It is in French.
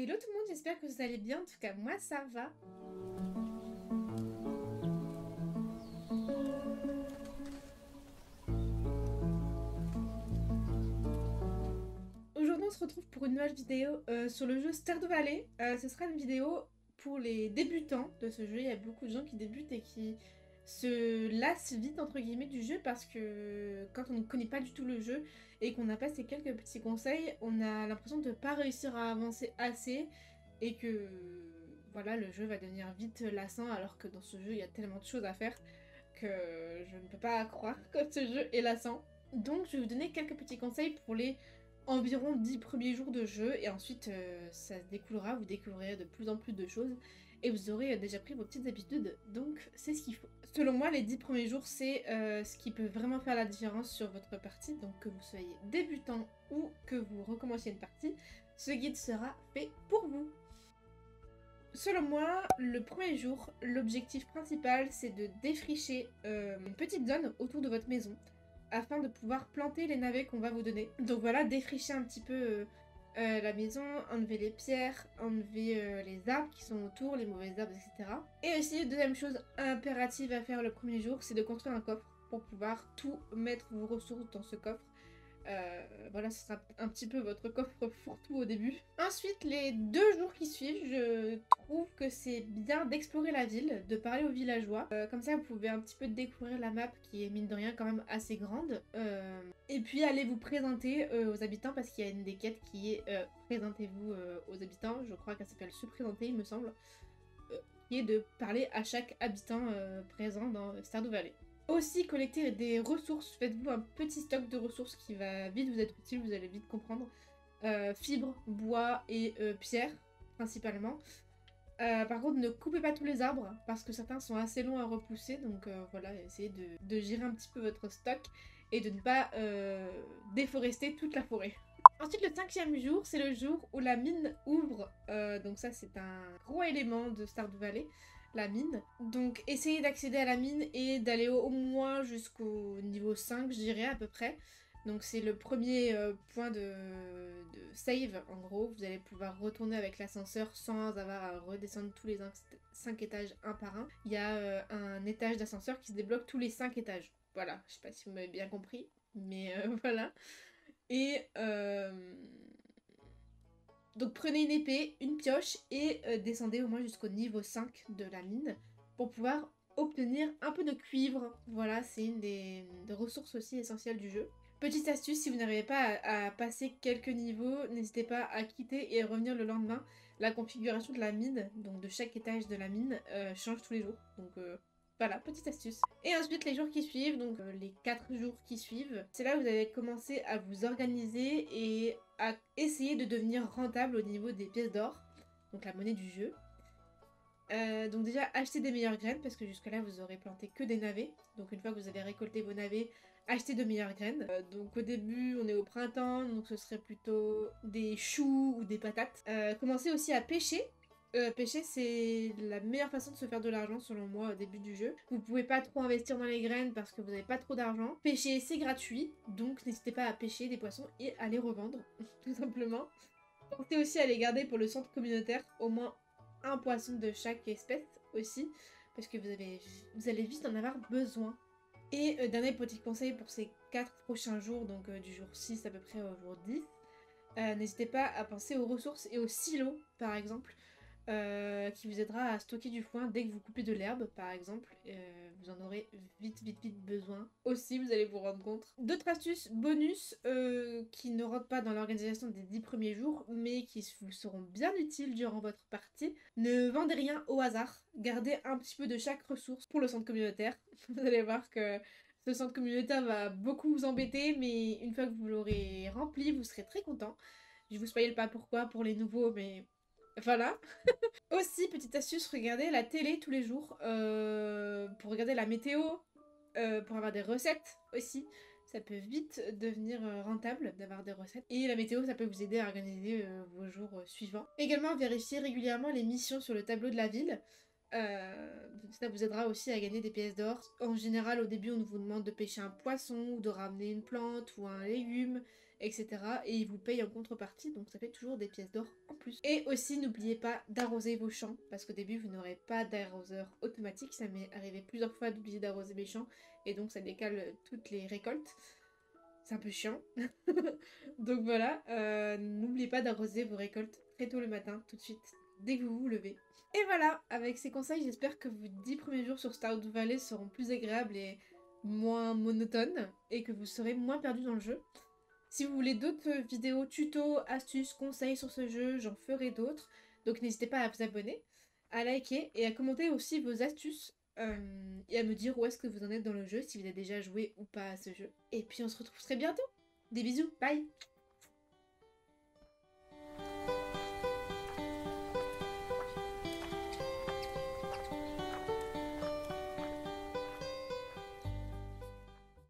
Hello tout le monde, j'espère que vous allez bien, en tout cas moi ça va. Aujourd'hui on se retrouve pour une nouvelle vidéo sur le jeu Stardew Valley. Ce sera une vidéo pour les débutants de ce jeu. Il y a beaucoup de gens qui débutent et qui se lassent vite entre guillemets du jeu parce que quand on ne connaît pas du tout le jeu et qu'on n'a pas ces quelques petits conseils, on a l'impression de ne pas réussir à avancer assez et que voilà, le jeu va devenir vite lassant alors que dans ce jeu il y a tellement de choses à faire que je ne peux pas croire que ce jeu est lassant. Donc je vais vous donner quelques petits conseils pour les environ 10 premiers jours de jeu et ensuite ça se découlera, vous découvrirez de plus en plus de choses et vous aurez déjà pris vos petites habitudes, donc c'est ce qu'il faut. Selon moi, les 10 premiers jours, c'est ce qui peut vraiment faire la différence sur votre partie, donc que vous soyez débutant ou que vous recommenciez une partie, ce guide sera fait pour vous. Selon moi, le premier jour, l'objectif principal, c'est de défricher une petite zone autour de votre maison afin de pouvoir planter les navets qu'on va vous donner. Donc voilà, défricher un petit peu la maison, enlever les pierres, enlever les arbres qui sont autour, les mauvaises herbes, etc. Et aussi, deuxième chose impérative à faire le premier jour, c'est de construire un coffre pour pouvoir tout mettre vos ressources dans ce coffre. Voilà, ce sera un petit peu votre coffre fourre-tout au début. Ensuite, les 2 jours qui suivent, je trouve que c'est bien d'explorer la ville, de parler aux villageois. Comme ça, vous pouvez un petit peu découvrir la map qui est mine de rien quand même assez grande. Et puis, allez vous présenter aux habitants parce qu'il y a une des quêtes qui est présentez-vous aux habitants. Je crois qu'elle s'appelle se présenter, il me semble. Qui est de parler à chaque habitant présent dans Stardew Valley. Aussi, collecter des ressources. Faites-vous un petit stock de ressources qui va vite vous être utile, vous allez vite comprendre. Fibres, bois et pierres, principalement. Par contre, ne coupez pas tous les arbres, parce que certains sont assez longs à repousser, donc voilà, essayez de gérer un petit peu votre stock et de ne pas déforester toute la forêt. Ensuite, le 5e jour, c'est le jour où la mine ouvre, donc ça c'est un gros élément de Stardew Valley. La mine. Donc essayez d'accéder à la mine et d'aller au moins jusqu'au niveau 5, je dirais à peu près. Donc c'est le premier point de save en gros. Vous allez pouvoir retourner avec l'ascenseur sans avoir à redescendre tous les 5 étages un par un. Il y a un étage d'ascenseur qui se débloque tous les 5 étages. Voilà, je sais pas si vous m'avez bien compris, mais voilà. Et donc prenez une épée, une pioche et descendez au moins jusqu'au niveau 5 de la mine pour pouvoir obtenir un peu de cuivre. Voilà, c'est une des ressources aussi essentielles du jeu. Petite astuce, si vous n'arrivez pas à passer quelques niveaux, n'hésitez pas à quitter et revenir le lendemain. La configuration de la mine, donc de chaque étage de la mine, change tous les jours. Donc voilà, petite astuce. Et ensuite, les jours qui suivent, donc les 4 jours qui suivent, c'est là où vous allez commencer à vous organiser et à essayer de devenir rentable au niveau des pièces d'or, donc la monnaie du jeu. Donc déjà, achetez des meilleures graines, parce que jusque-là, vous aurez planté que des navets. Donc une fois que vous avez récolté vos navets, achetez de meilleures graines. Donc au début, on est au printemps, donc ce serait plutôt des choux ou des patates. Commencez aussi à pêcher. Pêcher, c'est la meilleure façon de se faire de l'argent selon moi au début du jeu. Vous pouvez pas trop investir dans les graines parce que vous n'avez pas trop d'argent. Pêcher, c'est gratuit, donc n'hésitez pas à pêcher des poissons et à les revendre, tout simplement. Pensez aussi à les garder pour le centre communautaire, au moins un poisson de chaque espèce aussi, parce que vous allez vite en avoir besoin. Et dernier petit conseil pour ces 4 prochains jours, donc du jour 6 à peu près au jour 10, n'hésitez pas à penser aux ressources et aux silos par exemple, qui vous aidera à stocker du foin dès que vous coupez de l'herbe par exemple. Vous en aurez vite besoin. Aussi, vous allez vous rendre compte. D'autres astuces bonus qui ne rentrent pas dans l'organisation des 10 premiers jours, mais qui vous seront bien utiles durant votre partie. Ne vendez rien au hasard. Gardez un petit peu de chaque ressource pour le centre communautaire. Vous allez voir que ce centre communautaire va beaucoup vous embêter, mais une fois que vous l'aurez rempli, vous serez très content. Je vous spoil pas pourquoi pour les nouveaux, mais voilà. Aussi, petite astuce, regardez la télé tous les jours pour regarder la météo, pour avoir des recettes aussi. Ça peut vite devenir rentable d'avoir des recettes. Et la météo, ça peut vous aider à organiser vos jours suivants. Également, vérifiez régulièrement les missions sur le tableau de la ville. Ça vous aidera aussi à gagner des pièces d'or. En général, au début, on vous demande de pêcher un poisson ou de ramener une plante ou un légume. etc. Et ils vous payent en contrepartie, donc ça fait toujours des pièces d'or en plus. Et aussi, n'oubliez pas d'arroser vos champs, parce qu'au début, vous n'aurez pas d'arroseur automatique. Ça m'est arrivé plusieurs fois d'oublier d'arroser mes champs, et donc ça décale toutes les récoltes. C'est un peu chiant. Donc voilà, n'oubliez pas d'arroser vos récoltes très tôt le matin, tout de suite, dès que vous vous levez. Et voilà, avec ces conseils, j'espère que vos 10 premiers jours sur Stardew Valley seront plus agréables et moins monotones, et que vous serez moins perdu dans le jeu. Si vous voulez d'autres vidéos, tutos, astuces, conseils sur ce jeu, j'en ferai d'autres. Donc n'hésitez pas à vous abonner, à liker et à commenter aussi vos astuces. Et à me dire où est-ce que vous en êtes dans le jeu, si vous avez déjà joué ou pas à ce jeu. Et puis on se retrouve très bientôt. Des bisous, bye!